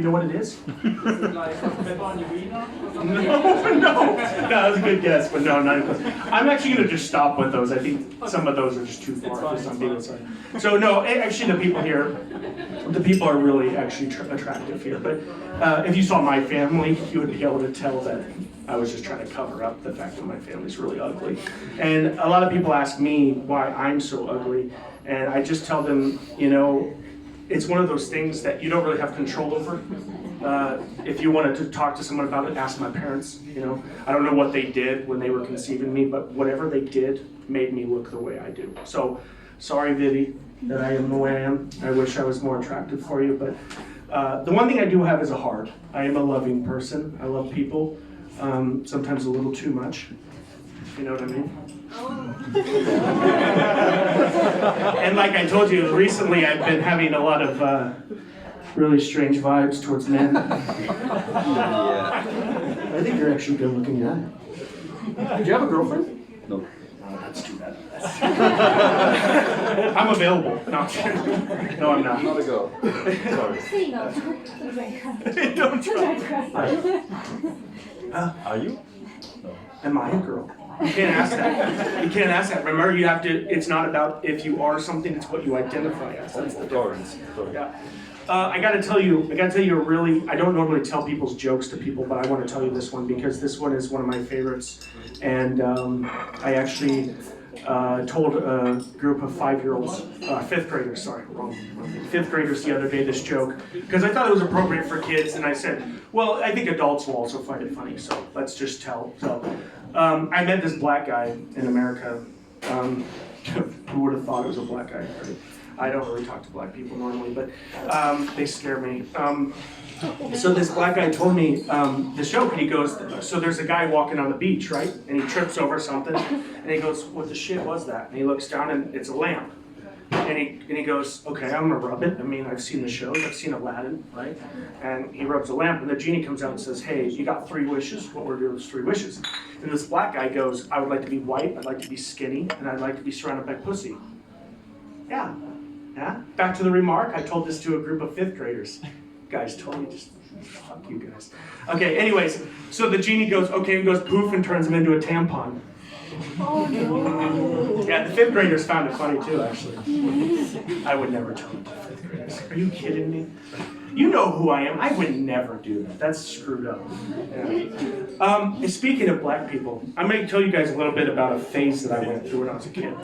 You know what it is? Is it like pepper on your wiener? No, that was a good guess, but no, not even close. I'm actually going to just stop with those. I think some of those are just too far for some people. Sorry. So no, actually the people are really actually attractive here. But if you saw my family, you would be able to tell that I was just trying to cover up the fact that my family's really ugly. And a lot of people ask me why I'm so ugly, and I just tell them, you know, it's one of those things that you don't really have control over. If you wanted to talk to someone about it, ask my parents. You know, I don't know what they did when they were conceiving me, but whatever they did made me look the way I do. So, sorry, Vivi, that I am the way I am. I wish I was more attractive for you, but the one thing I do have is a heart. I am a loving person. I love people, sometimes a little too much. You know what I mean? And like I told you, recently I've been having a lot of really strange vibes towards men. Yeah. I think you're actually a good looking guy. Did you have a girlfriend? No. Oh, that's too bad. I'm available. No, I'm not. Not a girl. Sorry. Don't try. Are you? No. Am I a girl? You can't ask that. You can't ask that. Remember, you have to. It's not about if you are something; it's what you identify as. That's the difference. Sorry. Yeah. I got to tell you a really. I don't normally tell people's jokes to people, but I want to tell you this one because this one is one of my favorites, and I actually told a group of 5-year-olds, fifth graders. Sorry, wrong. Fifth graders the other day this joke because I thought it was appropriate for kids, and I said, well, I think adults will also find it funny, so let's just tell. So. I met this black guy in America. Who would have thought it was a black guy? Right? I don't really talk to black people normally, but they scare me. So this black guy told me this joke, and he goes, so there's a guy walking on the beach, right? And he trips over something, and he goes, what the shit was that? And he looks down, and it's a lamp. And he goes, okay, I'm gonna rub it. I mean, I've seen the shows, I've seen Aladdin, right? And he rubs a lamp, and the genie comes out and says, hey, you got 3 wishes. What were those 3 wishes? And this black guy goes, I would like to be white, I'd like to be skinny, and I'd like to be surrounded by pussy. Yeah. Back to the remark, I told this to a group of 5th graders. Guys totally just, fuck you guys. Okay, anyways, so the genie goes, okay, and goes poof and turns him into a tampon. Oh no. Yeah, the 5th graders found it funny too, actually. I would never tell it to 5th graders. Are you kidding me? You know who I am. I would never do that. That's screwed up. Yeah. Speaking of black people, I'm going to tell you guys a little bit about a phase that I went through when I was a kid.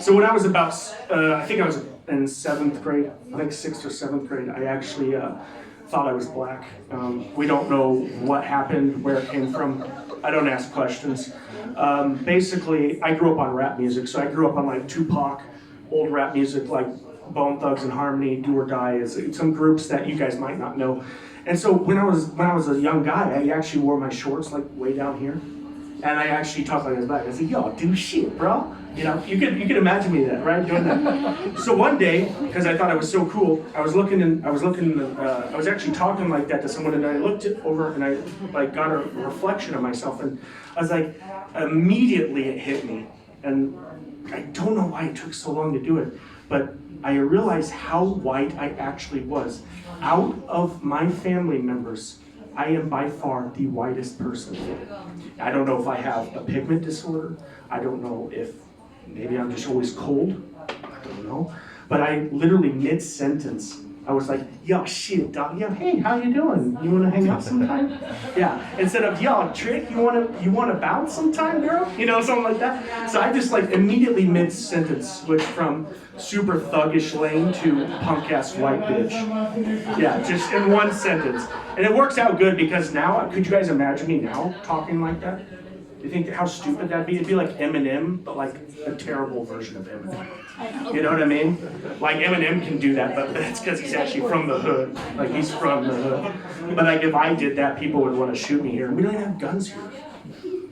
So when I was about, I think I was in 7th grade, I think 6th or 7th grade, I actually thought I was black. We don't know what happened, where it came from. I don't ask questions. Basically, I grew up on rap music, so I grew up on like Tupac, old rap music like Bone Thugs and Harmony, Do or Die, is some groups that you guys might not know. And so when I was a young guy, I actually wore my shorts like way down here, and I actually talked like I was black. I said, "Yo, do shit, bro." You know, you could imagine me that, right, doing that. So one day, because I thought I was so cool, I was actually talking like that to someone, and I looked over and I like got a reflection of myself, and I was like, immediately it hit me, and I don't know why it took so long to do it, but I realized how white I actually was. Out of my family members, I am by far the whitest person. I don't know if I have a pigment disorder. I don't know if maybe I'm just always cold. I don't know. But I literally mid-sentence, I was like, yo, shit, dog. Yo, hey, how you doing? You want to hang out sometime? Yeah. Instead of, yo, Trick, you want to bounce sometime, girl? You know, something like that. So I just like immediately mid-sentence switched from super thuggish lane to punk-ass white bitch. Yeah, just in one sentence. And it works out good because now, could you guys imagine me now talking like that? Do you think how stupid that'd be? It'd be like Eminem, but like a terrible version of Eminem. You know what I mean? Like Eminem can do that, but that's because he's actually from the hood. Like he's from the hood. But like if I did that, people would want to shoot me here. We don't even have guns here.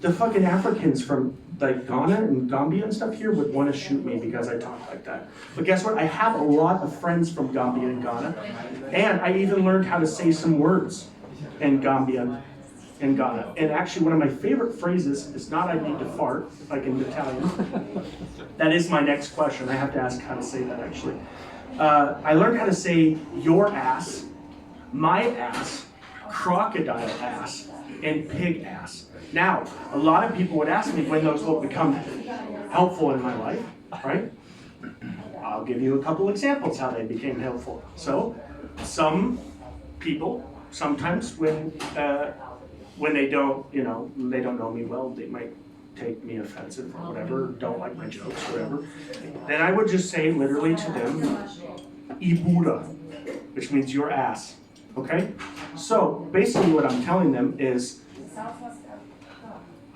The fucking Africans from like Ghana and Gambia and stuff here would want to shoot me because I talk like that. But guess what? I have a lot of friends from Gambia and Ghana, and I even learned how to say some words in Gambia and Ghana. And actually one of my favorite phrases is not I need to fart, like in Italian. That is my next question. I have to ask how to say that actually. I learned how to say your ass my ass, crocodile ass, and pig ass. Now, a lot of people would ask me when those will become helpful in my life, right? I'll give you a couple examples how they became helpful. So, some people, sometimes when they don't, they don't know me well, they might take me offensive or whatever, don't like my jokes or whatever. Then I would just say literally to them, Ibuda, which means your ass, okay? So basically what I'm telling them is,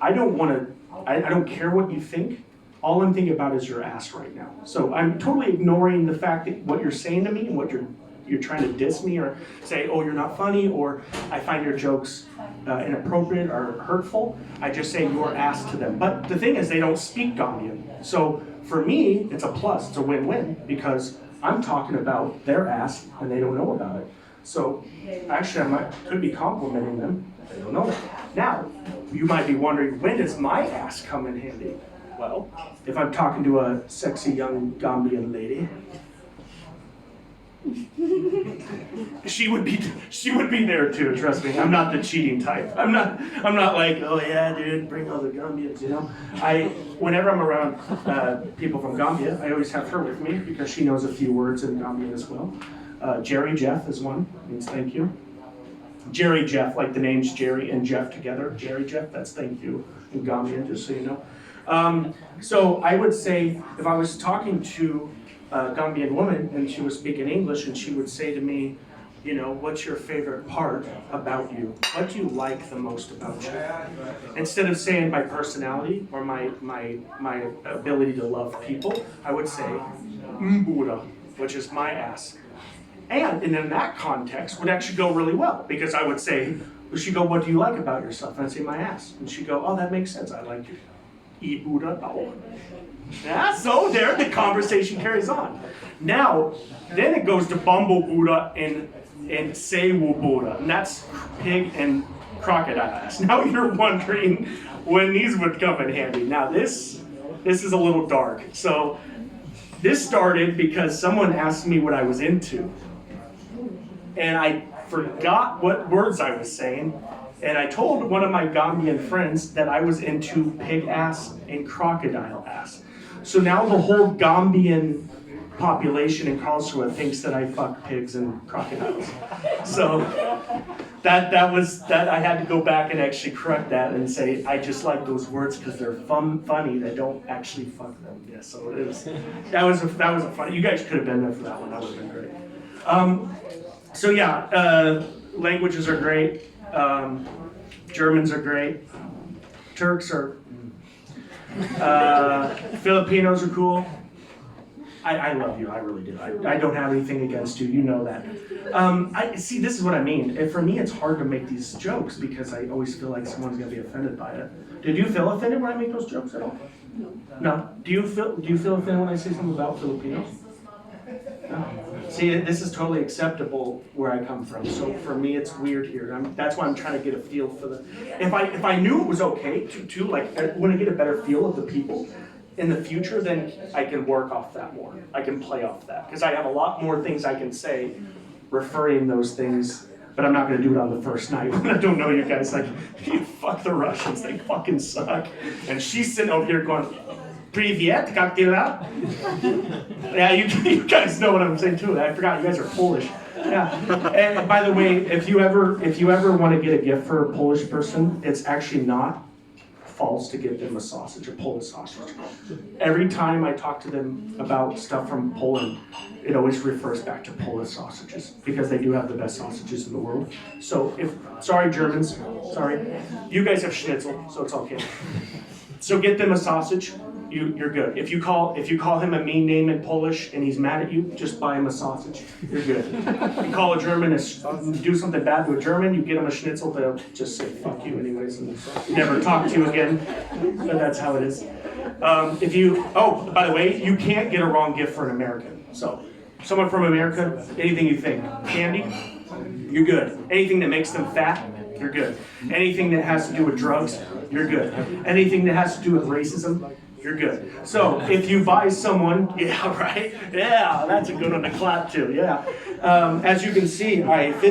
I don't care what you think. All I'm thinking about is your ass right now. So I'm totally ignoring the fact that what you're saying to me and what you're trying to diss me or say, oh, you're not funny, or I find your jokes inappropriate or hurtful. I just say your ass to them. But the thing is, they don't speak Gambian. So for me, it's a plus, it's a win-win, because I'm talking about their ass and they don't know about it. So actually, could be complimenting them. They don't know that. Now, you might be wondering, when does my ass come in handy? Well, if I'm talking to a sexy young Gambian lady, she would be there too. Trust me, I'm not the cheating type. I'm not like, oh yeah, dude, bring all the Gambians. Whenever I'm around people from Gambia, I always have her with me because she knows a few words in Gambian as well. Jerry Jeff is one, means thank you. Jerry Jeff, like the names Jerry and Jeff together. Jerry Jeff, that's thank you in Gambian, just so you know. So I would say, if I was talking to a Gambian woman and she was speaking English and she would say to me, what's your favorite part about you? What do you like the most about you? Instead of saying my personality or my ability to love people, I would say mbura, which is my ass. And in that context would actually go really well, because I would say, she'd go, what do you like about yourself? And I'd say my ass. And she'd go, oh, that makes sense. I like Ibura Bao. Yeah, so there the conversation carries on. Now, then it goes to Bumble Buddha and Sewu Buddha, and that's pig and crocodile ass. Now you're wondering when these would come in handy. Now this is a little dark. So this started because someone asked me what I was into, and I forgot what words I was saying. And I told one of my Gambian friends that I was into pig ass and crocodile ass. So now the whole Gambian population in Karlsruhe thinks that I fuck pigs and crocodiles. So that was I had to go back and actually correct that and say I just like those words because they're funny. They don't actually fuck them. Yeah. So that was a funny. You guys could have been there for that one. That would have been great. So yeah, languages are great. Germans are great. Turks are. Filipinos are cool. I love you. I really do. I don't have anything against you. You know that. I see. This is what I mean. And for me, it's hard to make these jokes because I always feel like someone's gonna be offended by it. Did you feel offended when I make those jokes at all? No. Do you feel offended when I say something about Filipinos? No. See, this is totally acceptable where I come from. So for me, it's weird here. That's why I'm trying to get a feel for the. If I knew it was okay to like when I get a better feel of the people in the future, then I can work off that more. I can play off that because I have a lot more things I can say, referring those things. But I'm not going to do it on the first night. I don't know you guys. Like, you fuck the Russians. They fucking suck. And she's sitting over here going. Привет, как дела? Yeah, you guys know what I'm saying too. I forgot you guys are Polish. Yeah. And by the way, if you ever want to get a gift for a Polish person, it's actually not false to give them a sausage, a Polish sausage. Every time I talk to them about stuff from Poland, it always refers back to Polish sausages because they do have the best sausages in the world. So sorry Germans, sorry, you guys have schnitzel, so it's okay. So get them a sausage. You're good. If you call him a mean name in Polish and he's mad at you, just buy him a sausage. You're good. You call a German, do something bad to a German, you get him a schnitzel, they'll just say fuck you anyways and never talk to you again. But that's how it is. By the way, you can't get a wrong gift for an American. So someone from America, anything you think. Candy, you're good. Anything that makes them fat, you're good. Anything that has to do with drugs, you're good. Anything that has to do with racism, you're good. So if you buy someone, yeah, right? Yeah, that's a good one to clap to, yeah. As you can see, I fit